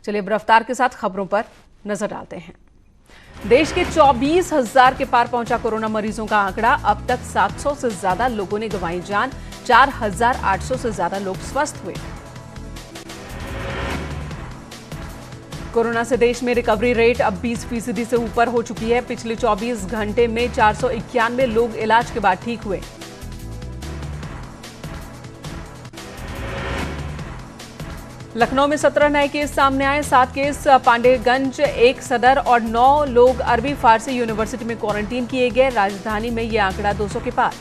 चलिए अब रफ्तार के साथ खबरों पर नजर डालते हैं। देश के 24,000 के पार पहुंचा कोरोना मरीजों का आंकड़ा। अब तक 700 से ज्यादा लोगों ने गंवाई जान, 4,800 से ज्यादा लोग स्वस्थ हुए। कोरोना से देश में रिकवरी रेट अब 20% से ऊपर हो चुकी है। पिछले 24 घंटे में 491 लोग इलाज के बाद ठीक हुए। लखनऊ में 17 नए केस सामने आए, 7 केस पांडेगंज, 1 सदर और 9 लोग अरबी फारसी यूनिवर्सिटी में क्वारंटीन किए गए। राजधानी में यह आंकड़ा 200 के पार।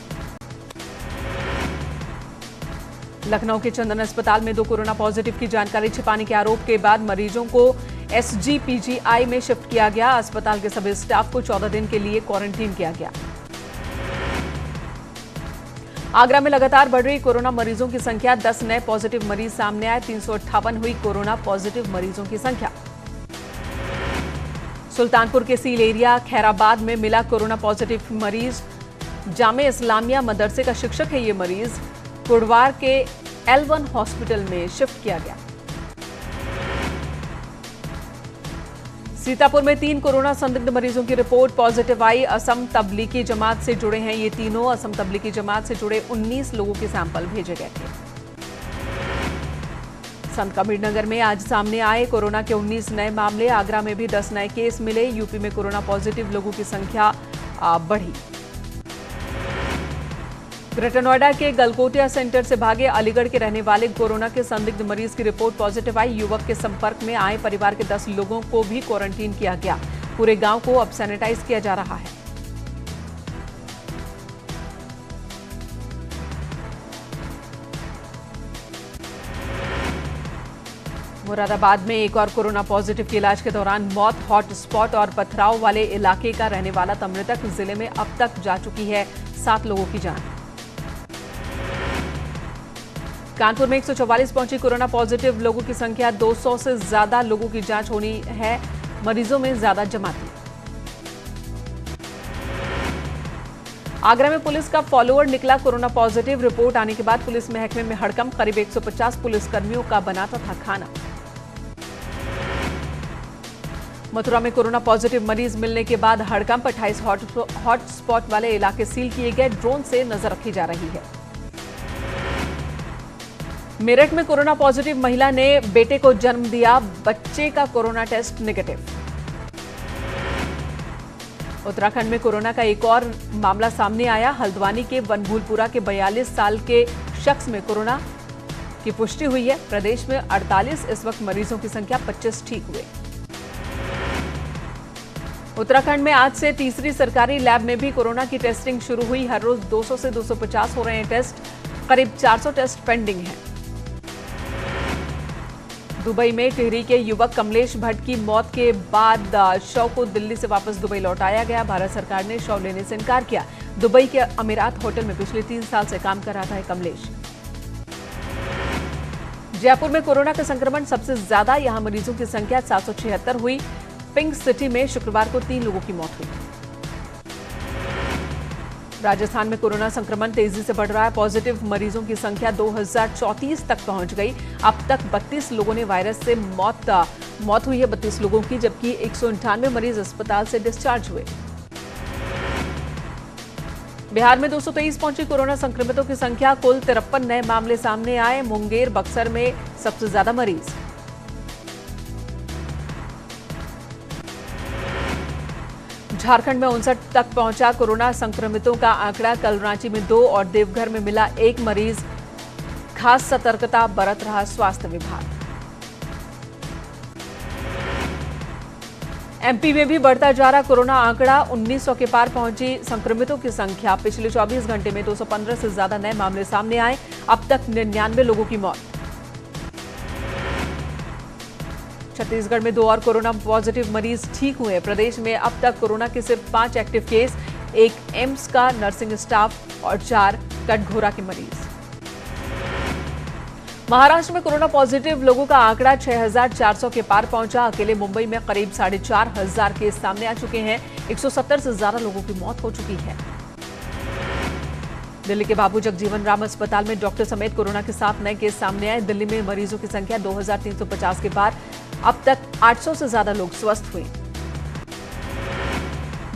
लखनऊ के चंदन अस्पताल में 2 कोरोना पॉजिटिव की जानकारी छिपाने के आरोप के बाद मरीजों को एसजीपीजीआई में शिफ्ट किया गया। अस्पताल के सभी स्टाफ को 14 दिन के लिए क्वारंटीन किया गया। आगरा में लगातार बढ़ रही कोरोना मरीजों की संख्या, 10 नए पॉजिटिव मरीज सामने आए। 358 हुई कोरोना पॉजिटिव मरीजों की संख्या। सुल्तानपुर के सील एरिया खैराबाद में मिला कोरोना पॉजिटिव मरीज। जामे इस्लामिया मदरसे का शिक्षक है ये मरीज। कुड़वार के L1 हॉस्पिटल में शिफ्ट किया गया। सीतापुर में 3 कोरोना संदिग्ध मरीजों की रिपोर्ट पॉजिटिव आई। असम तबलीगी जमात से जुड़े हैं ये तीनों। असम तबलीगी जमात से जुड़े 19 लोगों के सैंपल भेजे गए थे। संत कबीरनगर में आज सामने आए कोरोना के 19 नए मामले। आगरा में भी 10 नए केस मिले। यूपी में कोरोना पॉजिटिव लोगों की संख्या बढ़ी। ग्रेटर नोएडा के गलकोटिया सेंटर से भागे अलीगढ़ के रहने वाले कोरोना के संदिग्ध मरीज की रिपोर्ट पॉजिटिव आई। युवक के संपर्क में आए परिवार के 10 लोगों को भी क्वारंटीन किया गया। पूरे गांव को अब सैनिटाइज किया जा रहा है। मुरादाबाद में एक और कोरोना पॉजिटिव की इलाज के दौरान मौत। हॉट स्पॉट और पथराव वाले इलाके का रहने वाला मृतक। जिले में अब तक जा चुकी है 7 लोगों की जान। कानपुर में 144 पहुंची कोरोना पॉजिटिव लोगों की संख्या। 200 से ज्यादा लोगों की जांच होनी है। मरीजों में ज्यादा जमाती। आगरा में पुलिस का फॉलोअर निकला कोरोना पॉजिटिव। रिपोर्ट आने के बाद पुलिस महकमे में हड़कंप। करीब 150 पुलिसकर्मियों का बनाता था खाना। मथुरा में कोरोना पॉजिटिव मरीज मिलने के बाद हड़कंप। 28 हॉटस्पॉट वाले इलाके सील किए गए। ड्रोन से नजर रखी जा रही है। मेरठ में कोरोना पॉजिटिव महिला ने बेटे को जन्म दिया। बच्चे का कोरोना टेस्ट नेगेटिव। उत्तराखंड में कोरोना का एक और मामला सामने आया। हल्द्वानी के वनभूलपुरा के 42 साल के शख्स में कोरोना की पुष्टि हुई है। प्रदेश में 48 इस वक्त मरीजों की संख्या, 25 ठीक हुए। उत्तराखंड में आज से तीसरी सरकारी लैब में भी कोरोना की टेस्टिंग शुरू हुई। हर रोज 200 से 250 हो रहे हैं टेस्ट। करीब 400 टेस्ट पेंडिंग हैं। दुबई में टिहरी के युवक कमलेश भट्ट की मौत के बाद शव को दिल्ली से वापस दुबई लौटाया गया। भारत सरकार ने शव लेने से इनकार किया। दुबई के अमीरात होटल में पिछले 3 साल से काम कर रहा था कमलेश। जयपुर में कोरोना का संक्रमण सबसे ज्यादा। यहां मरीजों की संख्या 776 हुई। पिंक सिटी में शुक्रवार को 3 लोगों की मौत हुई। राजस्थान में कोरोना संक्रमण तेजी से बढ़ रहा है। पॉजिटिव मरीजों की संख्या 2034 तक पहुंच गई। अब तक 32 लोगों ने वायरस से मौत हुई है 32 लोगों की, जबकि 198 मरीज अस्पताल से डिस्चार्ज हुए। बिहार में 223 पहुंची कोरोना संक्रमितों की संख्या। कुल 53 नए मामले सामने आए। मुंगेर, बक्सर में सबसे ज्यादा मरीज। झारखंड में 59 तक पहुंचा कोरोना संक्रमितों का आंकड़ा। कल रांची में 2 और देवघर में मिला 1 मरीज। खास सतर्कता बरत रहा स्वास्थ्य विभाग। एमपी में भी बढ़ता जा रहा कोरोना आंकड़ा। 1900 के पार पहुंची संक्रमितों की संख्या। पिछले 24 घंटे में 215 से ज्यादा नए मामले सामने आए। अब तक 99 लोगों की मौत। छत्तीसगढ़ में 2 और कोरोना पॉजिटिव मरीज ठीक हुए। प्रदेश में अब तक कोरोना के सिर्फ 5 एक्टिव केस। 1 एम्स का नर्सिंग स्टाफ और 4 कटघोरा के मरीज। महाराष्ट्र में कोरोना पॉजिटिव लोगों का आंकड़ा 6,400 के पार पहुंचा। अकेले मुंबई में करीब 4,500 केस सामने आ चुके हैं। 170 से ज्यादा लोगों की मौत हो चुकी है। दिल्ली के बाबू जगजीवन राम अस्पताल में डॉक्टर समेत कोरोना के 7 नए केस सामने आए। दिल्ली में मरीजों की संख्या 2,350 के पार। अब तक 800 से ज्यादा लोग स्वस्थ हुए।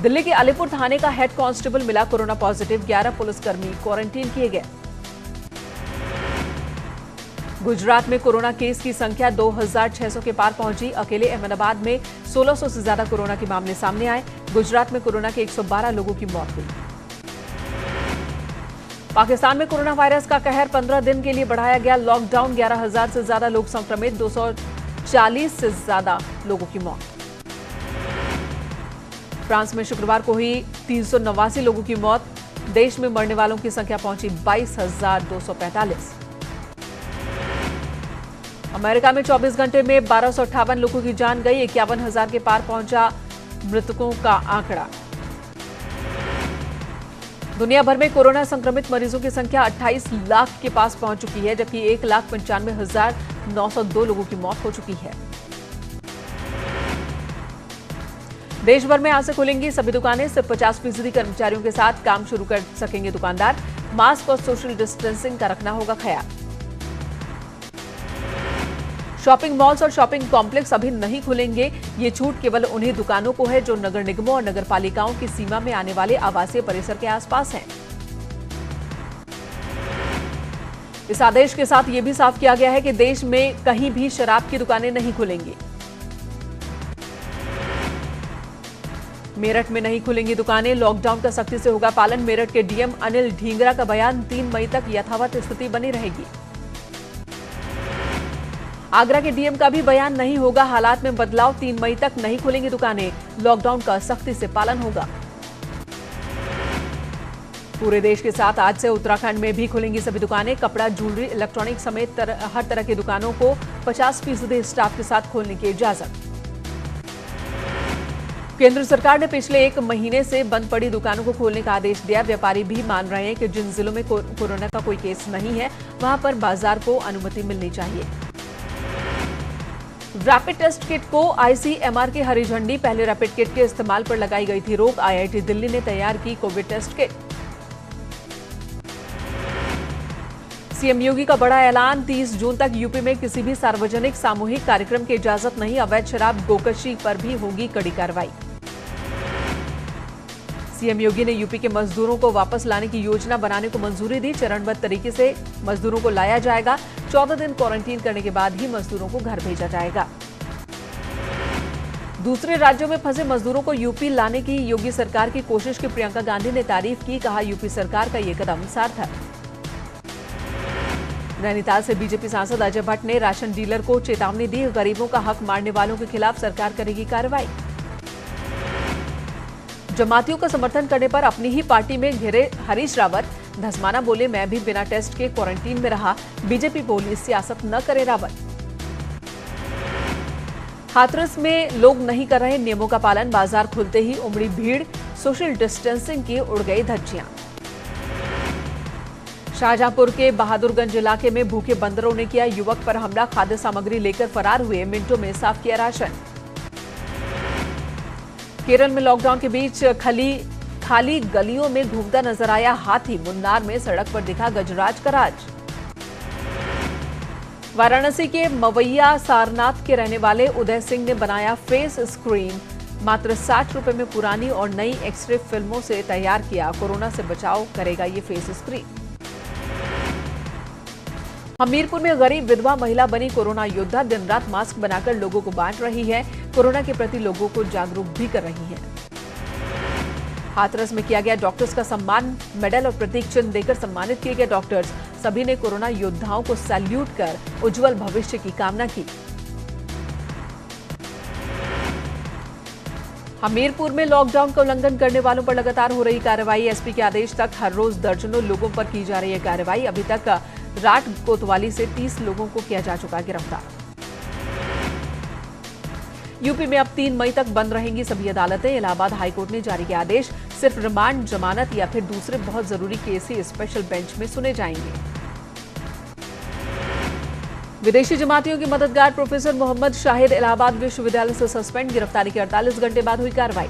दिल्ली के अलीपुर थाने का हेड कांस्टेबल मिला कोरोना पॉजिटिव, 11 पुलिसकर्मी क्वारंटीन किए गए। गुजरात में कोरोना केस की संख्या 2600 के पार पहुंची। अकेले अहमदाबाद में 1600 से ज्यादा कोरोना के मामले सामने आए। गुजरात में कोरोना के 112 लोगों की मौत हुई। पाकिस्तान में कोरोना वायरस का कहर, 15 दिन के लिए बढ़ाया गया लॉकडाउन। 11,000 से ज्यादा लोग संक्रमित, 240 से ज्यादा लोगों की मौत। फ्रांस में शुक्रवार को हुई 389 लोगों की मौत। देश में मरने वालों की संख्या पहुंची 22,245। अमेरिका में 24 घंटे में 1258 लोगों की जान गई। 51,000 के पार पहुंचा मृतकों का आंकड़ा। दुनिया भर में कोरोना संक्रमित मरीजों की संख्या 28 लाख के पास पहुंच चुकी है, जबकि 1,95,902 लोगों की मौत हो चुकी है। देश भर में आज से खुलेंगी सभी दुकानें। सिर्फ 50% कर्मचारियों के साथ काम शुरू कर सकेंगे दुकानदार। मास्क और सोशल डिस्टेंसिंग का रखना होगा ख्याल। शॉपिंग मॉल्स और शॉपिंग कॉम्प्लेक्स अभी नहीं खुलेंगे। ये छूट केवल उन्हीं दुकानों को है जो नगर निगमों और नगर पालिकाओं की सीमा में आने वाले आवासीय परिसर के आसपास हैं। इस आदेश के साथ यह भी साफ किया गया है कि देश में कहीं भी शराब की दुकानें नहीं खुलेंगी। मेरठ में नहीं खुलेंगी दुकानें, लॉकडाउन का सख्ती से होगा पालन। मेरठ के डीएम अनिल ढींगरा का बयान, 3 मई तक यथावत स्थिति बनी रहेगी। आगरा के डीएम का भी बयान, नहीं होगा हालात में बदलाव, 3 मई तक नहीं खुलेंगी दुकानें, लॉकडाउन का सख्ती से पालन होगा। पूरे देश के साथ आज से उत्तराखंड में भी खुलेंगी सभी दुकानें। कपड़ा, ज्वेलरी, इलेक्ट्रॉनिक समेत हर तरह की दुकानों को 50% स्टाफ के साथ खोलने की इजाजत। केंद्र सरकार ने पिछले 1 महीने से बंद पड़ी दुकानों को खोलने का आदेश दिया। व्यापारी भी मान रहे हैं कि जिन जिलों में कोरोना का कोई केस नहीं है, वहां पर बाजार को अनुमति मिलनी चाहिए। रैपिड टेस्ट किट को आईसीएमआर की हरी झंडी, पहले रैपिड किट के इस्तेमाल पर लगाई गई थी रोक। आईआईटी दिल्ली ने तैयार की कोविड टेस्ट किट। सीएम योगी का बड़ा ऐलान, 30 जून तक यूपी में किसी भी सार्वजनिक सामूहिक कार्यक्रम की इजाजत नहीं। अवैध शराब, गोकशी पर भी होगी कड़ी कार्रवाई। सीएम योगी ने यूपी के मजदूरों को वापस लाने की योजना बनाने को मंजूरी दी। चरणबद्ध तरीके से मजदूरों को लाया जाएगा। 14 दिन क्वारंटीन करने के बाद ही मजदूरों को घर भेजा जाएगा। दूसरे राज्यों में फंसे मजदूरों को यूपी लाने की योगी सरकार की कोशिश की प्रियंका गांधी ने तारीफ की। कहा, यूपी सरकार का ये कदम सार्थक। नैनीताल से बीजेपी सांसद अजय भट्ट ने राशन डीलर को चेतावनी दी। गरीबों का हक मारने वालों के खिलाफ सरकार करेगी कार्रवाई। जमातियों का समर्थन करने पर अपनी ही पार्टी में घिरे हरीश रावत। धसमाना बोले, मैं भी बिना टेस्ट के क्वारंटीन में रहा। बीजेपी बोली, सियासत न करे रावत। हाथरस में लोग नहीं कर रहे नियमों का पालन। बाजार खुलते ही उमड़ी भीड़, सोशल डिस्टेंसिंग की उड़ गई धज्जियां। शाहजहांपुर के बहादुरगंज इलाके में भूखे बंदरों ने किया युवक पर हमला। खाद्य सामग्री लेकर फरार हुए, मिनटों में साफ किया राशन। केरल में लॉकडाउन के बीच खाली गलियों में घूमता नजर आया हाथी। मुन्नार में सड़क पर दिखा गजराज का राज। वाराणसी के मवैया सारनाथ के रहने वाले उदय सिंह ने बनाया फेस स्क्रीन। मात्र 60 रुपए में पुरानी और नई एक्सरे फिल्मों से तैयार किया। कोरोना से बचाव करेगा ये फेस स्क्रीन। हमीरपुर में गरीब विधवा महिला बनी कोरोना योद्धा। दिन रात मास्क बनाकर लोगों को बांट रही है। कोरोना के प्रति लोगों को जागरूक भी कर रही है। हाथरस में किया गया डॉक्टर्स का सम्मान। मेडल और प्रतीक चिन्ह देकर सम्मानित किए गए डॉक्टर्स। सभी ने कोरोना योद्धाओं को सैल्यूट कर उज्जवल भविष्य की कामना की। हमीरपुर में लॉकडाउन का उल्लंघन करने वालों पर लगातार हो रही कार्रवाई। एसपी के आदेश तक हर रोज दर्जनों लोगों पर की जा रही है कार्रवाई। अभी तक राट कोतवाली से 30 लोगों को किया जा चुका गिरफ्तार। यूपी में अब 3 मई तक बंद रहेंगी सभी अदालतें। इलाहाबाद हाईकोर्ट ने जारी किया आदेश। सिर्फ रिमांड, जमानत या फिर दूसरे बहुत जरूरी केस ही स्पेशल बेंच में सुने जाएंगे। विदेशी जमातियों के मददगार प्रोफेसर मोहम्मद शाहिद इलाहाबाद विश्वविद्यालय से सस्पेंड। गिरफ्तारी के 48 घंटे बाद हुई कार्रवाई।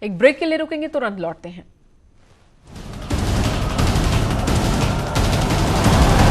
एक ब्रेक के लिए रुकेंगे, तुरंत लौटते हैं।